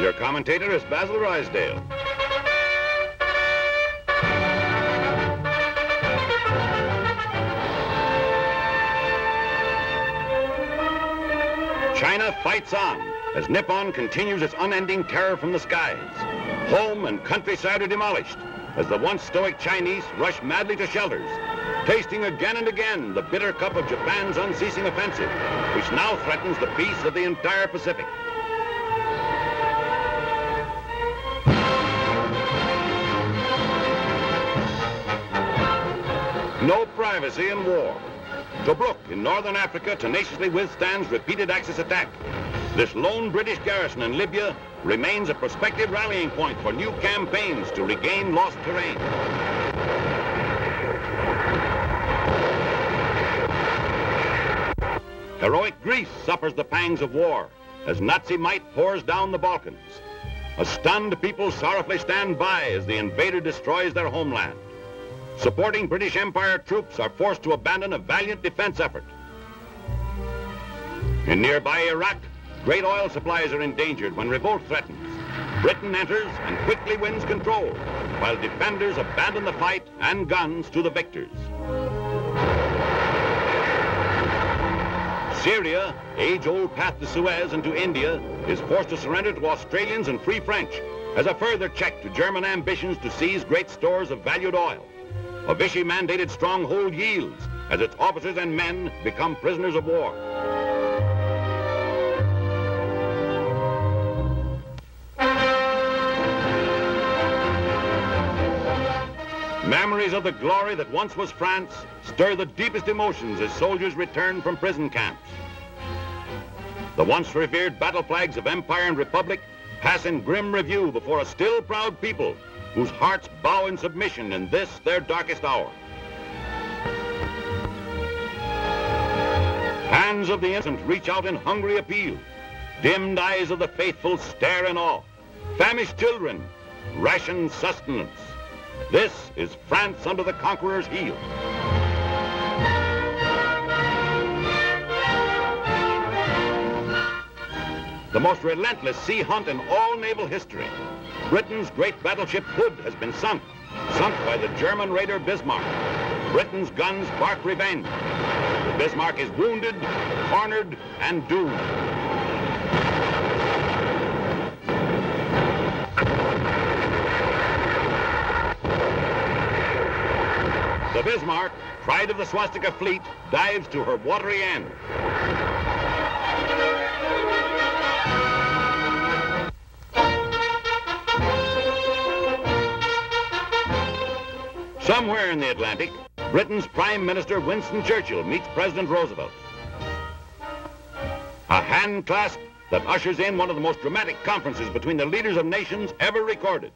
Your commentator is Basil Rysdale. China fights on as Nippon continues its unending terror from the skies. Home and countryside are demolished as the once stoic Chinese rush madly to shelters, tasting again and again the bitter cup of Japan's unceasing offensive, which now threatens the peace of the entire Pacific. No privacy in war. Tobruk in northern Africa tenaciously withstands repeated Axis attack. This lone British garrison in Libya remains a prospective rallying point for new campaigns to regain lost terrain. Heroic Greece suffers the pangs of war as Nazi might pours down the Balkans. A stunned people sorrowfully stand by as the invader destroys their homeland. Supporting British Empire troops are forced to abandon a valiant defense effort. In nearby Iraq, great oil supplies are endangered when revolt threatens. Britain enters and quickly wins control, while defenders abandon the fight and guns to the victors. Syria, age-old path to Suez and to India, is forced to surrender to Australians and Free French as a further check to German ambitions to seize great stores of valued oil. A Vichy-mandated stronghold yields as its officers and men become prisoners of war. Memories of the glory that once was France stir the deepest emotions as soldiers return from prison camps. The once revered battle flags of Empire and Republic pass in grim review before a still proud people whose hearts bow in submission in this, their darkest hour. Hands of the innocent reach out in hungry appeal. Dimmed eyes of the faithful stare in awe. Famished children ration sustenance. This is France under the conqueror's heel. The most relentless sea hunt in all naval history. Britain's great battleship Hood has been sunk by the German raider Bismarck. Britain's guns bark revenge. The Bismarck is wounded, cornered, and doomed. The Bismarck, pride of the swastika fleet, dives to her watery end. Somewhere in the Atlantic, Britain's Prime Minister Winston Churchill meets President Roosevelt. A hand clasp that ushers in one of the most dramatic conferences between the leaders of nations ever recorded.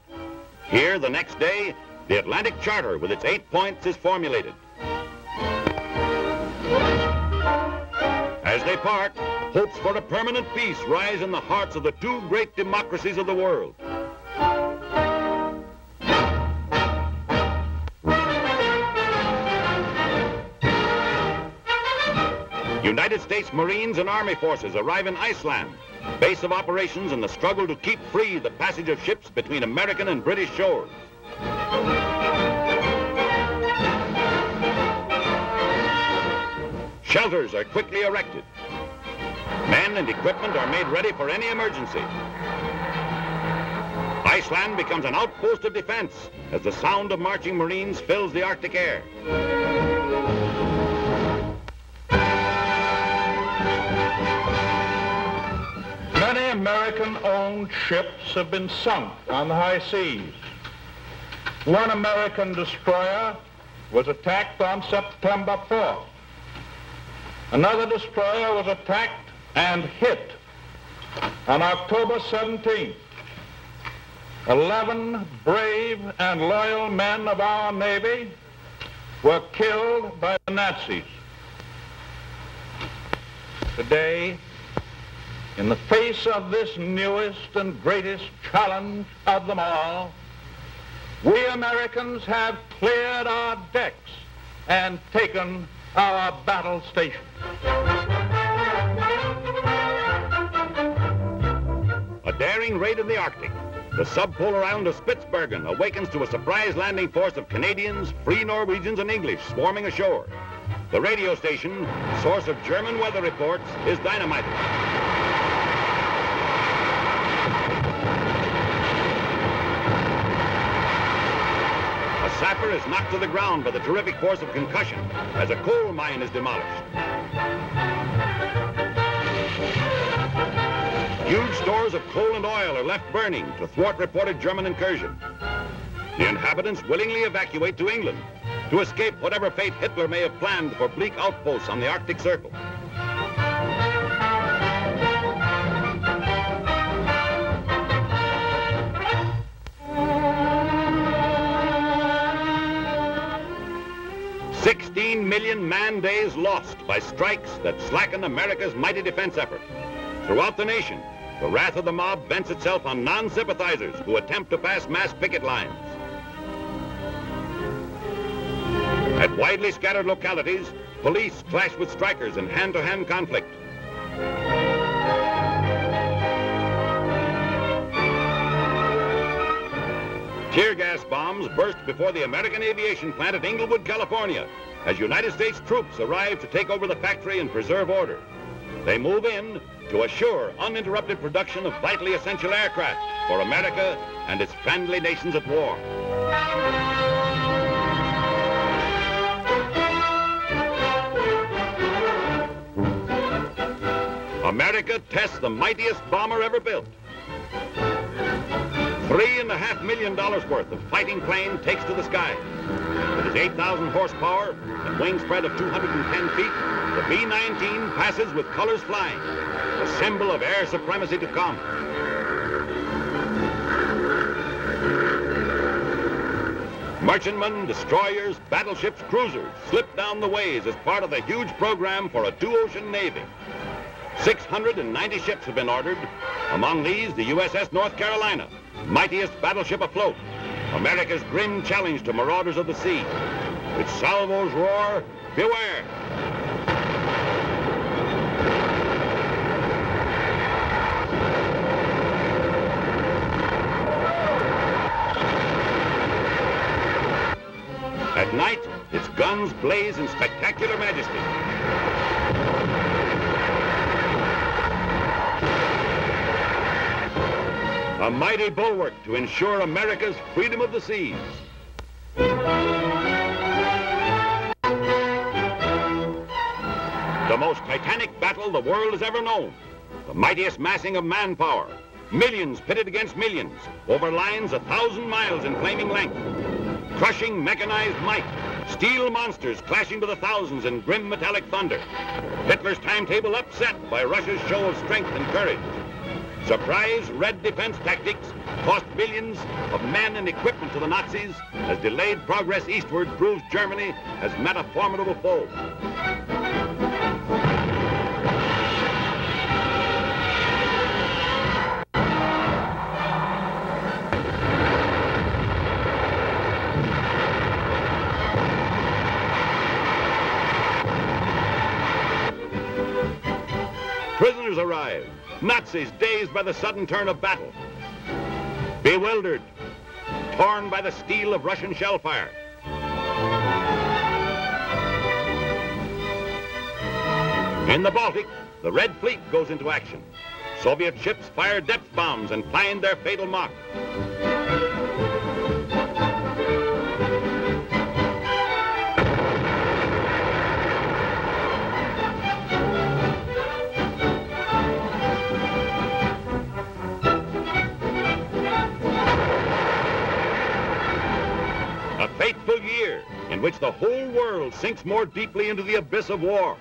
Here, the next day, the Atlantic Charter with its 8 points is formulated. As they part, hopes for a permanent peace rise in the hearts of the two great democracies of the world. United States Marines and Army forces arrive in Iceland, base of operations in the struggle to keep free the passage of ships between American and British shores. Shelters are quickly erected. Men and equipment are made ready for any emergency. Iceland becomes an outpost of defense as the sound of marching Marines fills the Arctic air. Many American-owned ships have been sunk on the high seas. One American destroyer was attacked on September 4th. Another destroyer was attacked and hit on October 17th. 11 brave and loyal men of our Navy were killed by the Nazis. Today, in the face of this newest and greatest challenge of them all, we Americans have cleared our decks and taken our battle stations. A daring raid in the Arctic, the subpolar island of Spitzbergen awakens to a surprise landing force of Canadians, free Norwegians, and English swarming ashore. The radio station, source of German weather reports, is dynamited. A sapper is knocked to the ground by the terrific force of concussion as a coal mine is demolished. Huge stores of coal and oil are left burning to thwart reported German incursion. The inhabitants willingly evacuate to England to escape whatever fate Hitler may have planned for bleak outposts on the Arctic Circle. $16 million man-days lost by strikes that slacken America's mighty defense effort. Throughout the nation, the wrath of the mob vents itself on non-sympathizers who attempt to pass mass picket lines. At widely scattered localities, police clash with strikers in hand-to-hand conflict. Tear gas bombs burst before the American aviation plant at Inglewood, California, as United States troops arrive to take over the factory and preserve order. They move in to assure uninterrupted production of vitally essential aircraft for America and its friendly nations at war. America tests the mightiest bomber ever built. $3.5 million worth of fighting plane takes to the skies. With its 8,000 horsepower and wing spread of 210 feet, the B-19 passes with colors flying, a symbol of air supremacy to come. Merchantmen, destroyers, battleships, cruisers slip down the ways as part of the huge program for a two-ocean navy. 690 ships have been ordered. Among these, the USS North Carolina, mightiest battleship afloat, America's grim challenge to marauders of the sea. Its salvos roar, beware! At night, its guns blaze in spectacular majesty. A mighty bulwark to ensure America's freedom of the seas. The most titanic battle the world has ever known. The mightiest massing of manpower. Millions pitted against millions over lines 1,000 miles in flaming length. Crushing mechanized might. Steel monsters clashing to the thousands in grim metallic thunder. Hitler's timetable upset by Russia's show of strength and courage. Surprise red defense tactics cost billions of men and equipment to the Nazis as delayed progress eastward proves Germany has met a formidable foe. Prisoners arrive. Nazis dazed by the sudden turn of battle. Bewildered, torn by the steel of Russian shell fire. In the Baltic, the Red Fleet goes into action. Soviet ships fire depth bombs and find their fatal mark. A fateful year in which the whole world sinks more deeply into the abyss of war.